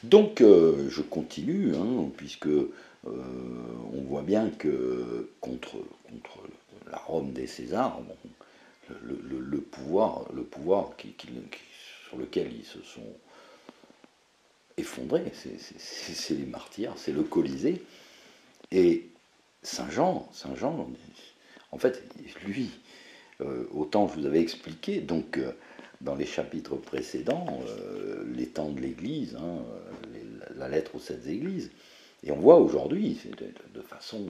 Donc je continue, hein, puisque on voit bien que contre la Rome des Césars, bon, le pouvoir sur lequel ils se sont effondrés, c'est les martyrs, c'est le Colisée. Et Saint Jean, en fait, lui, autant je vous avais expliqué, donc dans les chapitres précédents, les temps de l'Église, hein, la lettre aux 7 églises, et on voit aujourd'hui, de façon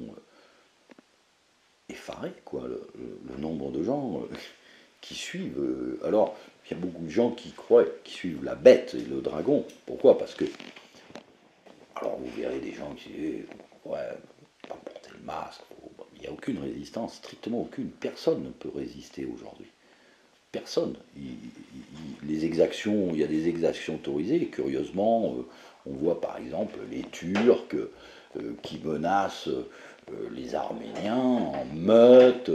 effarée, quoi, le nombre de gens qui suivent. Alors, il y a beaucoup de gens qui croient, qui suivent la bête et le dragon. Pourquoi? Parce que, alors vous verrez des gens qui disent, ouais, pas porter le masque. Il n'y a aucune résistance, strictement aucune. Personne ne peut résister aujourd'hui. Personne. Les exactions, il y a des exactions autorisées. Et curieusement, on voit par exemple les Turcs qui menacent les Arméniens en meute.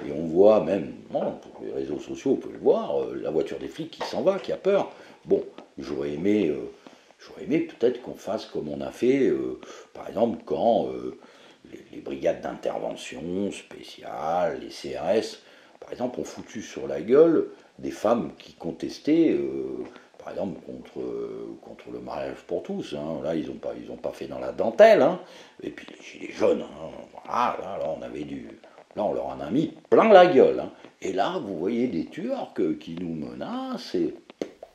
Et on voit même, bon, pour les réseaux sociaux, vous pouvez le voir, la voiture des flics qui s'en va, qui a peur. Bon, j'aurais aimé peut-être qu'on fasse comme on a fait, par exemple, quand les brigades d'intervention spéciales, les CRS, par exemple, ont foutu sur la gueule des femmes qui contestaient, par exemple, contre le mariage pour tous. Hein. Là, ils ont pas fait dans la dentelle. Hein. Et puis les gilets jaunes, hein. Voilà, là, on avait là, on leur en a mis plein la gueule. Hein. Et là, vous voyez des Turcs qui nous menacent. Et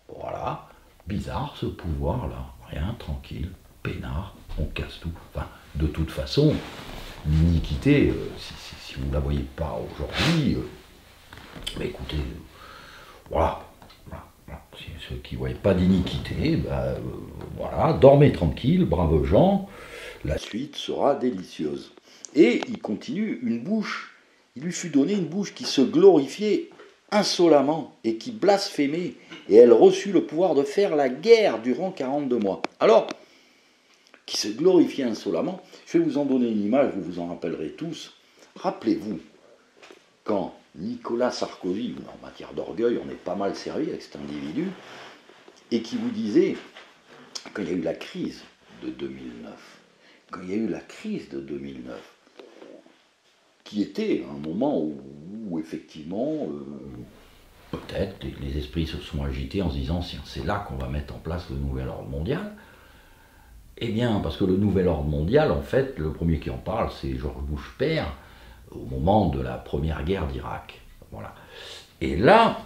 voilà, bizarre ce pouvoir-là. Rien, tranquille, peinard, on casse tout. Enfin, de toute façon, l'iniquité, si vous ne la voyez pas aujourd'hui, bah écoutez, voilà. Ceux qui ne voient pas d'iniquité, bah, voilà, dormez tranquille, braves gens, la suite sera délicieuse. Et il continue, il lui fut donné une bouche qui se glorifiait insolemment et qui blasphémait, et elle reçut le pouvoir de faire la guerre durant 42 mois. Alors, qui se glorifiait insolemment, je vais vous en donner une image, vous vous en rappellerez tous. Rappelez-vous, quand Nicolas Sarkozy, en matière d'orgueil, on est pas mal servi avec cet individu, et qui vous disait, quand il y a eu la crise de 2009, qui était un moment où effectivement, peut-être les esprits se sont agités en se disant, c'est là qu'on va mettre en place le nouvel ordre mondial. Eh bien, parce que le nouvel ordre mondial, en fait, le premier qui en parle, c'est George Bush père, au moment de la première guerre d'Irak. Voilà. Et là,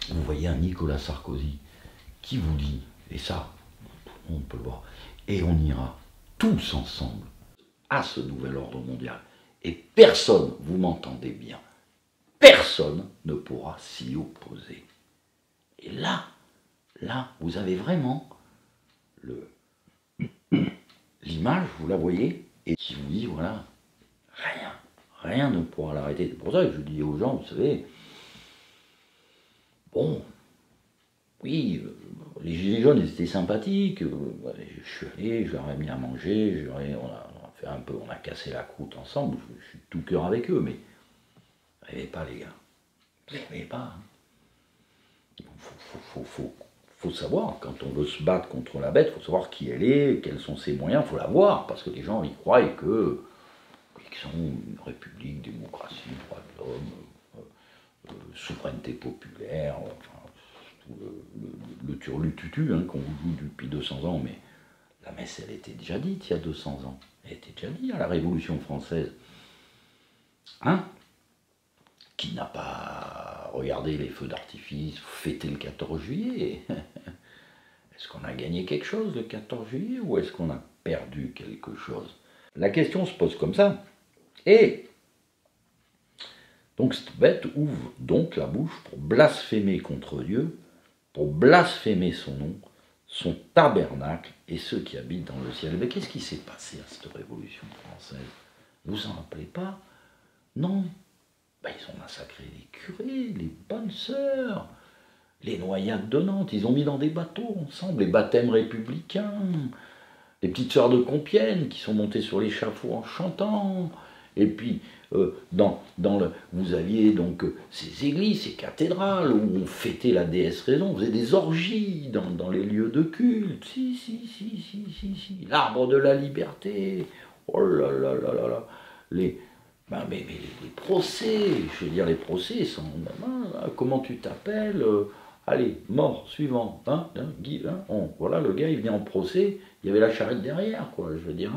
vous voyez un Nicolas Sarkozy qui vous dit, et ça, on peut le voir, et on ira tous ensemble à ce nouvel ordre mondial. Et personne, vous m'entendez bien, personne ne pourra s'y opposer. Et là, vous avez vraiment l'image, vous la voyez, et qui vous dit, voilà, rien ne pourra l'arrêter. C'est pour ça que je dis aux gens, vous savez, bon, oui, les gilets jaunes, ils étaient sympathiques, je suis allé, je leur ai mis à manger, on a fait un peu, on a cassé la croûte ensemble, je suis de tout cœur avec eux, mais vous n'arrivez pas, les gars, vous n'arrivez pas. Il faut savoir, quand on veut se battre contre la bête, il faut savoir qui elle est, quels sont ses moyens, il faut la voir, parce que les gens, ils croient qu'ils sont une république, démocratie, droit de l'homme, souveraineté populaire, enfin, le turlututu hein, qu'on vous joue depuis 200 ans, mais la messe, elle était déjà dite il y a 200 ans. Elle était déjà dite à la Révolution française. Hein? Qui n'a pas regardé les feux d'artifice, fêté le 14 juillet? Est-ce qu'on a gagné quelque chose le 14 juillet ou est-ce qu'on a perdu quelque chose? La question se pose comme ça. Et donc cette bête ouvre donc la bouche pour blasphémer contre Dieu, pour blasphémer son nom, son tabernacle et ceux qui habitent dans le ciel. Mais qu'est-ce qui s'est passé à cette Révolution française? Vous vous en rappelez pas? Non. Ben, ils ont massacré les curés, les bonnes sœurs, les noyades de Nantes. Ils ont mis dans des bateaux ensemble, les baptêmes républicains, les petites sœurs de Compiègne qui sont montées sur l'échafaud en chantant. Et puis, vous aviez donc ces églises, ces cathédrales où on fêtait la déesse raison, on faisait des orgies dans les lieux de culte. Si. L'arbre de la liberté. Oh là là là là là. Mais les procès, je veux dire, les procès sont. Comment tu t'appelles allez, mort, suivant. Guy, voilà, le gars, il venait en procès, il y avait la charrette derrière, quoi, je veux dire.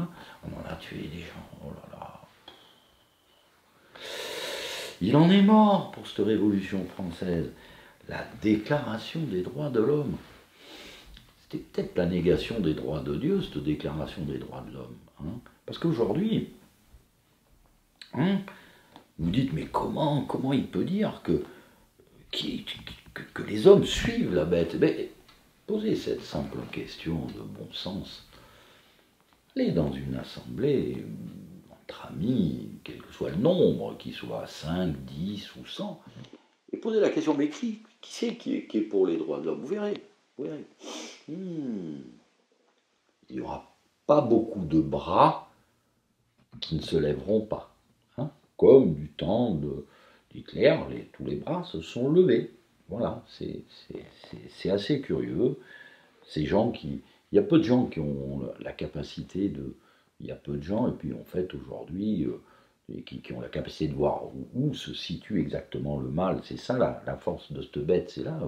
On en a tué des gens. Oh là là. Il en est mort pour cette Révolution française. La déclaration des droits de l'homme. C'était peut-être la négation des droits de Dieu, cette déclaration des droits de l'homme. Parce qu'aujourd'hui, vous dites, mais comment il peut dire que les hommes suivent la bête? Posez cette simple question de bon sens. Allez dans une assemblée, entre amis, quel que soit le nombre, qu'il soit 5, 10 ou 100, et posez la question, mais qui c'est qui est pour les droits de l'homme? Vous verrez. Il n'y aura pas beaucoup de bras qui ne se lèveront pas. Comme du temps d'Hitler, tous les bras se sont levés. Voilà, c'est assez curieux. Ces gens il y a peu de gens qui ont la capacité de... Il y a peu de gens, et puis en fait aujourd'hui, qui ont la capacité de voir où se situe exactement le mal. C'est ça la force de cette bête, c'est là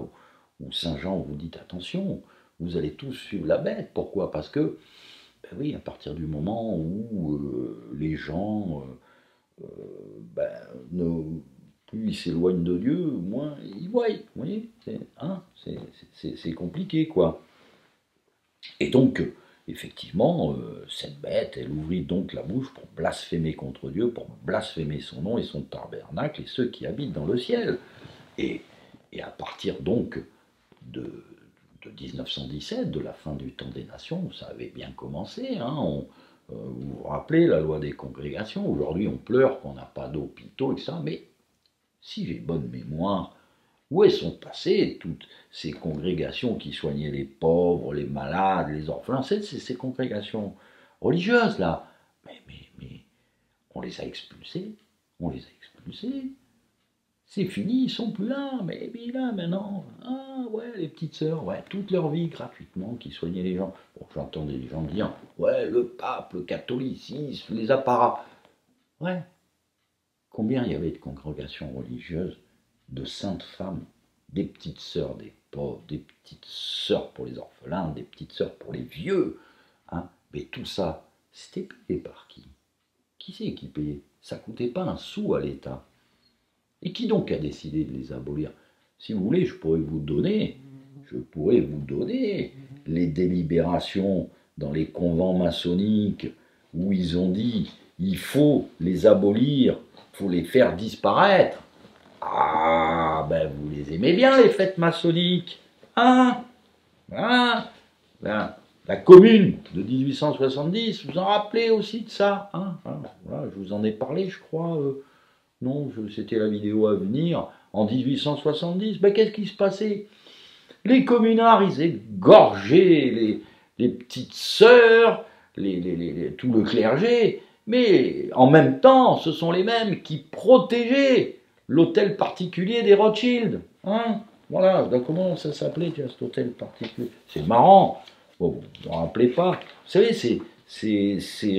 où Saint Jean vous dit attention, vous allez tous suivre la bête. Pourquoi? Parce que, oui, à partir du moment où les gens... plus ils s'éloignent de Dieu, moins ils voient. Vous voyez, c'est compliqué, quoi. Et donc, effectivement, cette bête, elle ouvrit donc la bouche pour blasphémer contre Dieu, pour blasphémer son nom et son tabernacle et ceux qui habitent dans le ciel. Et à partir donc de 1917, de la fin du temps des nations, ça avait bien commencé. Vous vous rappelez la loi des congrégations? Aujourd'hui, on pleure qu'on n'a pas d'hôpitaux, etc. Mais si j'ai bonne mémoire, où elles sont passées toutes ces congrégations qui soignaient les pauvres, les malades, les orphelins? C'est ces congrégations religieuses là. Mais on les a expulsés. C'est fini, ils sont plus là. Mais là maintenant, les petites sœurs, toute leur vie gratuitement, qui soignaient les gens. Bon, j'entends des gens dire, le pape, le catholicisme, les apparats. Combien il y avait de congrégations religieuses, de saintes femmes, des petites sœurs des pauvres, des petites sœurs pour les orphelins, des petites sœurs pour les vieux. Mais tout ça, c'était payé par qui? Qui c'est qui payait? Ça coûtait pas un sou à l'État. Et qui donc a décidé de les abolir? Si vous voulez, je pourrais vous donner les délibérations dans les convents maçonniques où ils ont dit il faut les abolir, il faut les faire disparaître. Vous les aimez bien, les fêtes maçonniques. La commune de 1870, vous en rappelez aussi de ça. Je vous en ai parlé, je crois. Non, c'était la vidéo à venir. En 1870, qu'est-ce qui se passait? Les communards, ils égorgeaient les petites sœurs, tout le clergé, mais en même temps, ce sont les mêmes qui protégeaient l'hôtel particulier des Rothschild. Voilà, donc comment ça s'appelait, cet hôtel particulier? C'est marrant. Bon, vous ne vous rappelez pas. Vous savez, ces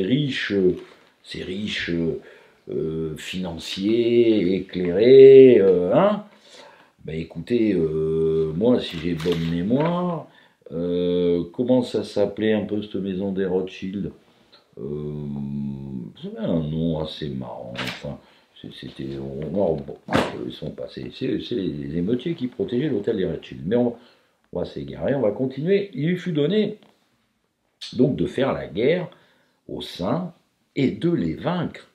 riches financiers, éclairés, écoutez, moi, si j'ai bonne mémoire, comment ça s'appelait un peu cette maison des Rothschild? Ça avait un nom assez marrant. Enfin, c'était. Ils sont passés. C'est les émeutiers qui protégeaient l'hôtel des Rothschild. Mais on va s'égarer, on va continuer. Il lui fut donné donc de faire la guerre aux saints et de les vaincre.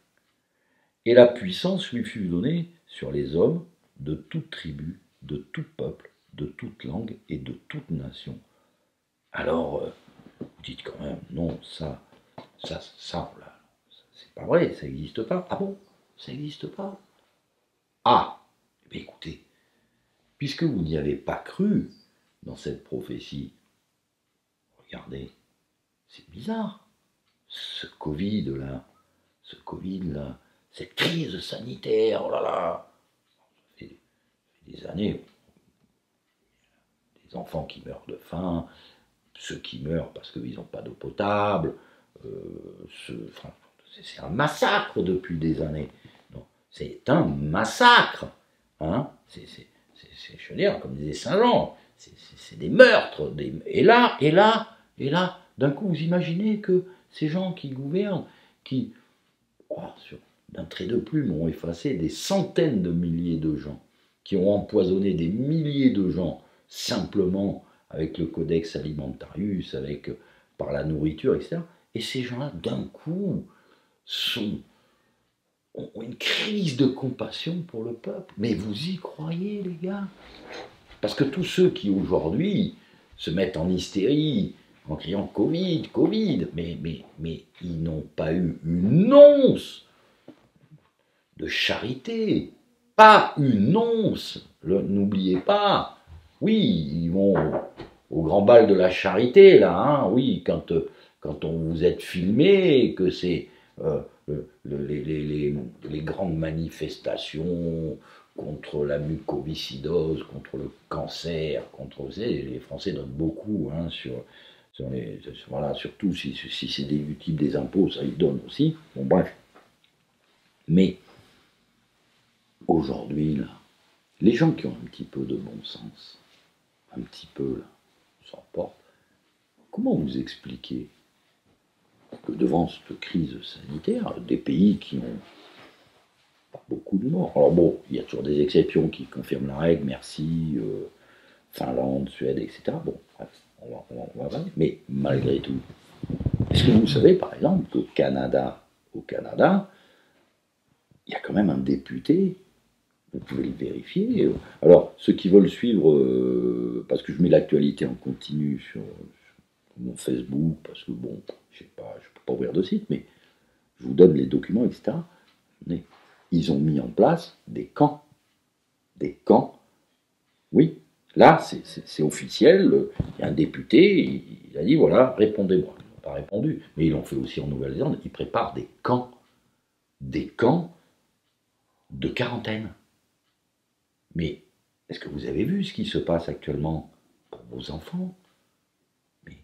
Et la puissance lui fut donnée sur les hommes de toute tribu, de tout peuple, de toute langue et de toute nation. Alors, vous dites quand même, non, ça, c'est pas vrai, ça n'existe pas. Ah bon? Ça n'existe pas? Écoutez, puisque vous n'y avez pas cru dans cette prophétie, regardez, c'est bizarre. Ce Covid-là, cette crise sanitaire, oh là là, ça fait des années, des enfants qui meurent de faim, ceux qui meurent parce qu'ils n'ont pas d'eau potable, enfin, c'est un massacre depuis des années. C'est un massacre. Hein, je veux dire, comme disait Saint-Jean, c'est des meurtres. Et là, d'un coup, vous imaginez que ces gens qui gouvernent, qui, d'un trait de plume, ont effacé des centaines de milliers de gens, qui ont empoisonné des milliers de gens, simplement avec le Codex Alimentarius, par la nourriture, etc. Et ces gens-là, d'un coup, ont une crise de compassion pour le peuple. Mais vous y croyez, les gars? Parce que tous ceux qui, aujourd'hui, se mettent en hystérie, en criant Covid, Covid, mais ils n'ont pas eu une once de charité. Pas une once. N'oubliez pas. Oui, ils vont au grand bal de la charité, là, hein, oui, quand on vous êtes filmé, que c'est les grandes manifestations contre la mucoviscidose, contre le cancer, vous savez, les Français donnent beaucoup, hein, voilà, surtout si c'est du type des impôts, ça ils donnent aussi, bon bref. Mais aujourd'hui, là, les gens qui ont un petit peu de bon sens, un petit peu, là, s'emportent. Comment vous expliquez que devant cette crise sanitaire, des pays qui ont pas beaucoup de morts, alors bon, il y a toujours des exceptions qui confirment la règle, merci, Finlande, Suède, etc. Bon, bref, on va voir, mais malgré tout, est-ce que vous savez par exemple qu'au Canada, il y a quand même un député, vous pouvez le vérifier. Alors, ceux qui veulent suivre, parce que je mets l'actualité en continu sur mon Facebook, parce que bon, je ne peux pas ouvrir de site, mais je vous donne les documents, etc. Mais ils ont mis en place des camps. Des camps. Oui, là, c'est officiel. Il y a un député, il a dit voilà, répondez-moi. Ils n'ont pas répondu, mais ils l'ont fait aussi en Nouvelle-Zélande. Ils préparent des camps. Des camps de quarantaine. Mais est-ce que vous avez vu ce qui se passe actuellement pour vos enfants? Mais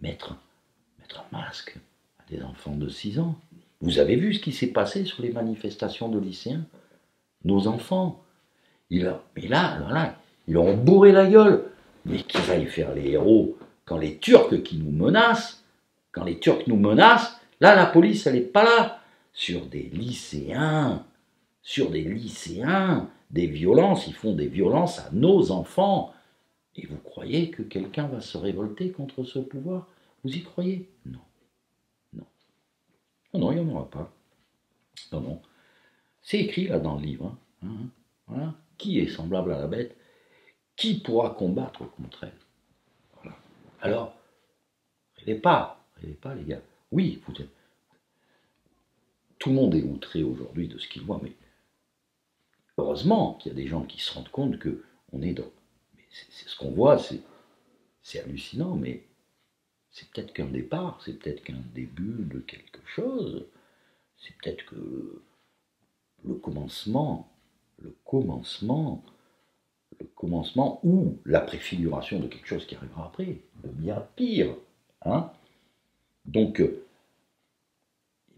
mettre un masque à des enfants de 6 ans. Vous avez vu ce qui s'est passé sur les manifestations de lycéens? Nos enfants. Mais là, ils leur ont bourré la gueule. Mais qu'ils aillent faire les héros quand les Turcs qui nous menacent, là, la police, elle n'est pas là. Sur des lycéens, des violences, ils font des violences à nos enfants. Et vous croyez que quelqu'un va se révolter contre ce pouvoir? Vous y croyez? Non. Non, il n'y en aura pas. Non. C'est écrit là dans le livre. Hein. Voilà. Qui est semblable à la bête? Qui pourra combattre contre elle? Voilà. Alors, rêvez pas, les gars. Oui, tout le monde est outré aujourd'hui de ce qu'il voit, mais heureusement qu'il y a des gens qui se rendent compte que on est dans. Mais c'est ce qu'on voit, c'est hallucinant, mais c'est peut-être qu'un départ, c'est peut-être qu'un début de quelque chose. C'est peut-être que le commencement ou la préfiguration de quelque chose qui arrivera après, de bien pire. Hein. Donc, les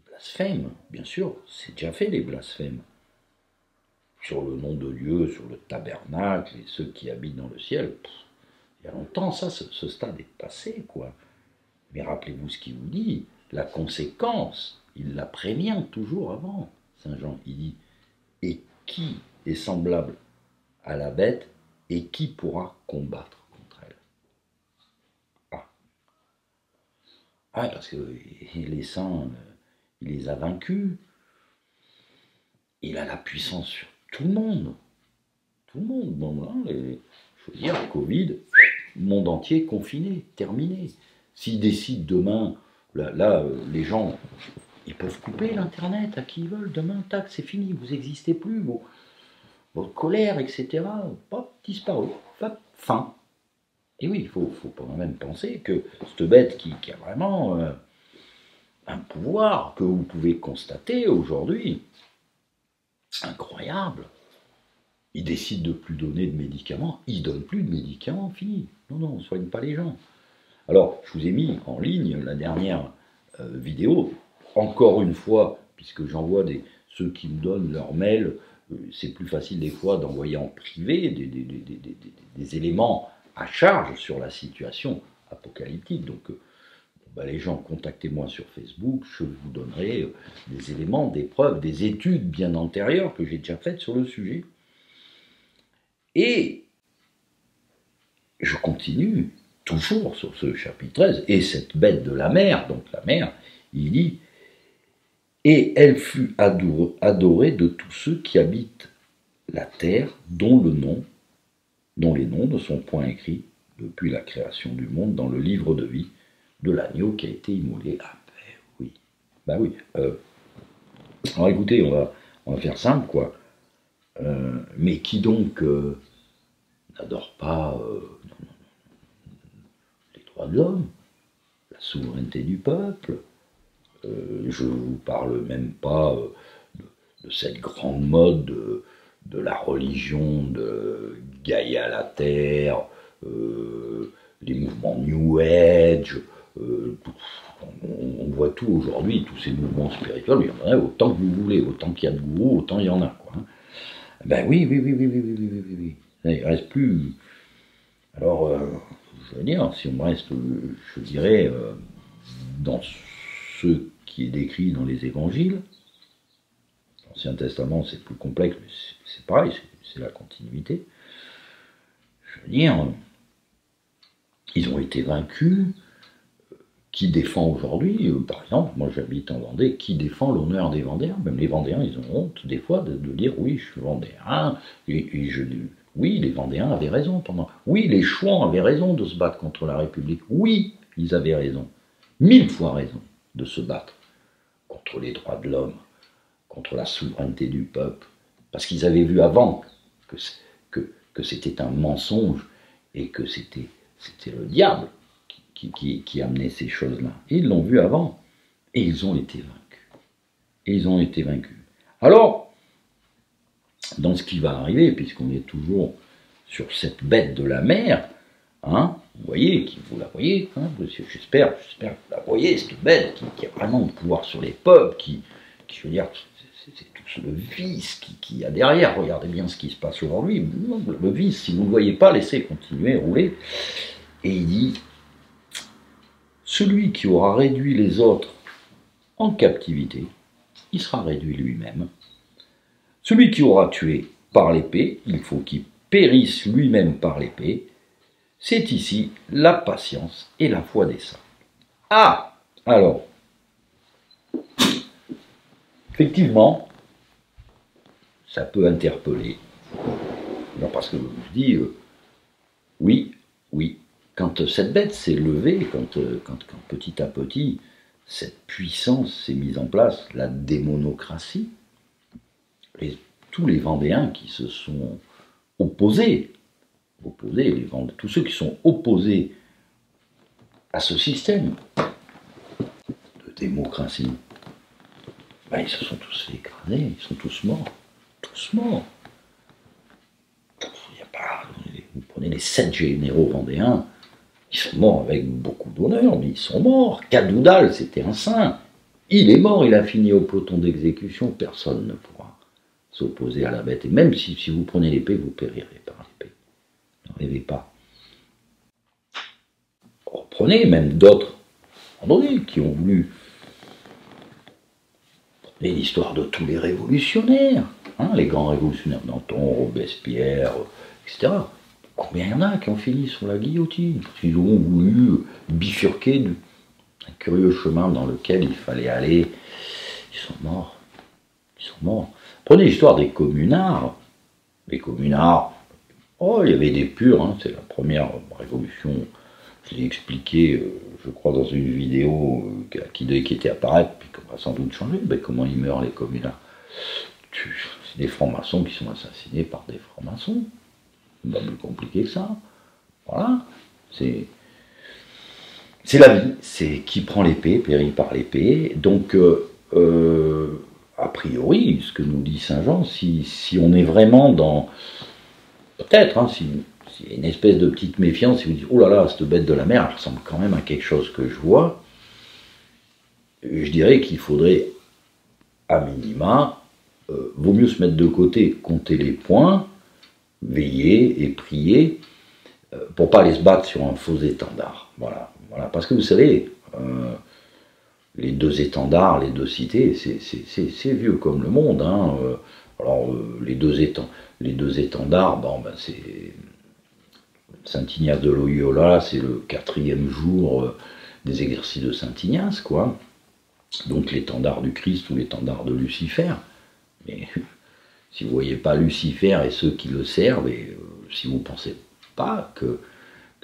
blasphèmes, bien sûr, c'est déjà fait les blasphèmes. Sur le nom de Dieu, sur le tabernacle, et ceux qui habitent dans le ciel, il y a longtemps, ça, ce stade est passé, quoi. Mais rappelez-vous ce qu'il vous dit, la conséquence, il la prévient toujours avant, Saint Jean, il dit, et qui est semblable à la bête, et qui pourra combattre contre elle? Parce que les saints, il les a vaincus, il a la puissance sur tout le monde. Bon, là, je veux dire, Covid, monde entier confiné, terminé. S'ils décident demain, là, les gens, ils peuvent couper l'Internet à qui ils veulent. Demain, tac, c'est fini, vous n'existez plus, votre colère, etc. Hop, disparu, hop, fin. Et oui, il faut quand même penser que cette bête qui a vraiment un pouvoir que vous pouvez constater aujourd'hui. Incroyable. Il décide de plus donner de médicaments, il donne plus de médicaments, fini. Non, non, on ne soigne pas les gens. Alors, je vous ai mis en ligne la dernière vidéo, encore une fois, puisque j'envoie ceux qui me donnent leur mail, c'est plus facile des fois d'envoyer en privé des éléments à charge sur la situation apocalyptique. Donc, les gens, contactez-moi sur Facebook, je vous donnerai des éléments, des preuves, des études bien antérieures que j'ai déjà faites sur le sujet. Et je continue toujours sur ce chapitre 13, et cette bête de la mer, donc la mer, il dit, et elle fut adorée de tous ceux qui habitent la terre, dont les noms ne sont point écrits depuis la création du monde dans le livre de vie de l'agneau qui a été immolé. Ah ben oui, ben oui. Alors écoutez, on va faire simple, quoi. Mais qui donc n'adore pas les droits de l'homme, la souveraineté du peuple? Je ne vous parle même pas de cette grande mode de la religion de Gaïa la Terre, les mouvements New Age. On voit tout aujourd'hui, tous ces mouvements spirituels, il y en a autant que vous voulez, autant qu'il y a de gourous, autant il y en a, quoi. Ben oui. Il ne reste plus. Alors, je veux dire, si on reste, je dirais, dans ce qui est décrit dans les évangiles, l'Ancien Testament c'est plus complexe, mais c'est pareil, c'est la continuité. Je veux dire, ils ont été vaincus. Qui défend aujourd'hui, par exemple, moi j'habite en Vendée, qui défend l'honneur des Vendéens? Même les Vendéens, ils ont honte des fois de dire oui, je suis Vendéen, oui, les Vendéens avaient raison oui, les Chouans avaient raison de se battre contre la République, oui, ils avaient raison, 1000 fois raison de se battre contre les droits de l'homme, contre la souveraineté du peuple, parce qu'ils avaient vu avant que c'était un mensonge et que c'était le diable qui amenait ces choses-là. Ils l'ont vu avant, et ils ont été vaincus. Alors, dans ce qui va arriver, puisqu'on est toujours sur cette bête de la mer, hein, vous voyez, vous la voyez, hein, j'espère que vous la voyez, cette bête qui a vraiment le pouvoir sur les peuples, qui je veux dire, c'est tout le vice qu'il y a derrière. Regardez bien ce qui se passe aujourd'hui. Le vice, si vous ne le voyez pas, laissez continuer, rouler. Et il dit, celui qui aura réduit les autres en captivité, il sera réduit lui-même. Celui qui aura tué par l'épée, il faut qu'il périsse lui-même par l'épée. C'est ici la patience et la foi des saints. Ah, alors, effectivement, ça peut interpeller. Non, parce que je dis, oui, quand cette bête s'est levée, quand petit à petit, cette puissance s'est mise en place, la démonocratie, tous les Vendéens qui se sont opposés, tous ceux qui sont opposés à ce système de démocratie, ben, ils se sont tous fait écraser, ils sont tous morts. Vous prenez les 7 généraux vendéens, ils sont morts avec beaucoup d'honneur, mais ils sont morts. Cadoudal, c'était un saint. Il est mort, il a fini au peloton d'exécution, personne ne pourra s'opposer à la bête. Et même si vous prenez l'épée, vous périrez par l'épée. N'en rêvez pas. Reprenez même d'autres, qui ont voulu. Prenez l'histoire de tous les révolutionnaires, hein, les grands révolutionnaires, Danton, Robespierre, etc. Combien il y en a qui ont fini sur la guillotine? Ils ont voulu bifurquer un curieux chemin dans lequel il fallait aller. Ils sont morts. Prenez l'histoire des communards. Les communards, il y avait des purs, hein, c'est la première révolution. Je l'ai expliqué, je crois, dans une vidéo qui était apparaître, puis qu'on va sans doute changer. Ben, comment ils meurent, les communards? C'est des francs-maçons qui sont assassinés par des francs-maçons. C'est pas plus compliqué que ça. Voilà. c'est la vie, c'est qui prend l'épée, périt par l'épée. Donc, a priori, ce que nous dit Saint Jean, si on est vraiment dans... Peut-être, hein, s'il y a une espèce de petite méfiance, si vous dites, oh là là, cette bête de la mer, elle ressemble quand même à quelque chose que je vois, je dirais qu'il faudrait, à minima, vaut mieux se mettre de côté, compter les points, veiller et prier, pour pas aller se battre sur un faux étendard. Voilà. Parce que vous savez, les deux étendards, les deux cités, c'est vieux comme le monde. Hein. Alors, les deux étendards, bon, ben, c'est Saint Ignace de Loyola, c'est le 4e jour des exercices de Saint Ignace, quoi. Donc l'étendard du Christ ou l'étendard de Lucifer. Mais si vous ne voyez pas Lucifer et ceux qui le servent, et si vous ne pensez pas que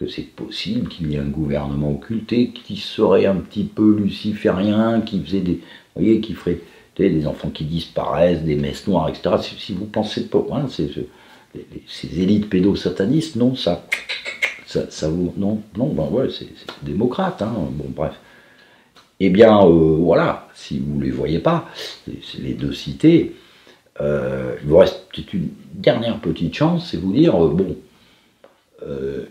c'est possible qu'il y ait un gouvernement occulté qui serait un petit peu luciférien, qui faisait des... Vous voyez, qui ferait des enfants qui disparaissent, des messes noires, etc. Si vous pensez pas... Hein, ces élites pédosatanistes, non, ça vous... Non, ben ouais, c'est démocrate, hein, bon, bref. Eh bien, voilà, si vous ne les voyez pas, c'est les deux cités, il vous reste peut-être une dernière petite chance, c'est vous dire, bon,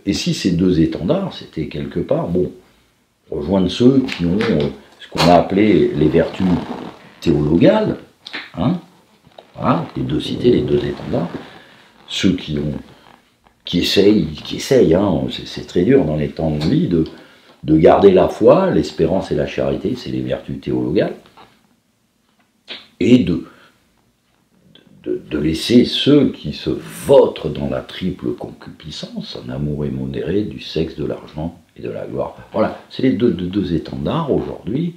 et si ces deux étendards, c'était quelque part, bon, rejoindre ceux qui ont ce qu'on a appelé les vertus théologales, hein, voilà, les deux cités, les deux étendards, ceux qui essayent, hein, c'est très dur dans les temps de vie, de garder la foi, l'espérance et la charité, c'est les vertus théologales, et de laisser ceux qui se vautrent dans la triple concupiscence, un amour immodéré du sexe, de l'argent et de la gloire. Voilà, c'est les deux étendards aujourd'hui.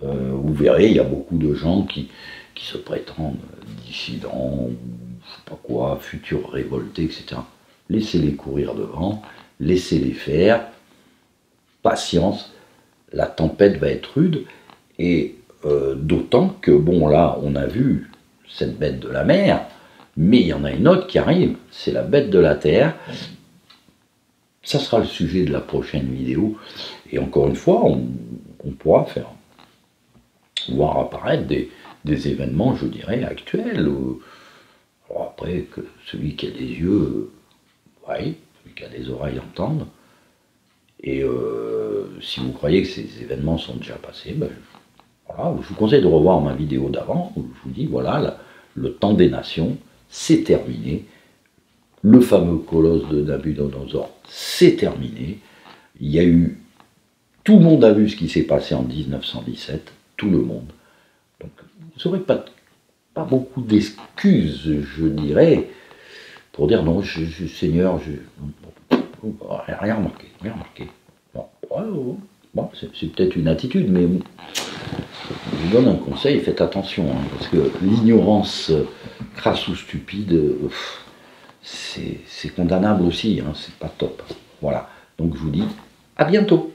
Vous verrez, il y a beaucoup de gens qui se prétendent dissidents, je sais pas quoi, futurs révoltés, etc. Laissez-les courir devant, laissez-les faire, patience, la tempête va être rude, et d'autant que, bon, là, on a vu cette bête de la mer, mais il y en a une autre qui arrive, c'est la bête de la terre. Ça sera le sujet de la prochaine vidéo, et encore une fois, on pourra voir apparaître des événements, je dirais, actuels. Alors après, que celui qui a des yeux, voit, celui qui a des oreilles entende, et si vous croyez que ces événements sont déjà passés, ben, voilà, je vous conseille de revoir ma vidéo d'avant, où je vous dis, voilà, le temps des nations, c'est terminé. Le fameux colosse de Nabucodonosor, c'est terminé. Il y a eu... Tout le monde a vu ce qui s'est passé en 1917, tout le monde. Donc, vous n'aurez pas beaucoup d'excuses, je dirais, pour dire, non, Seigneur, rien remarqué. Bon, bon, c'est peut-être une attitude, mais... Je vous donne un conseil, faites attention, hein, parce que l'ignorance crasse ou stupide, c'est condamnable aussi, hein, c'est pas top. Voilà, donc je vous dis à bientôt.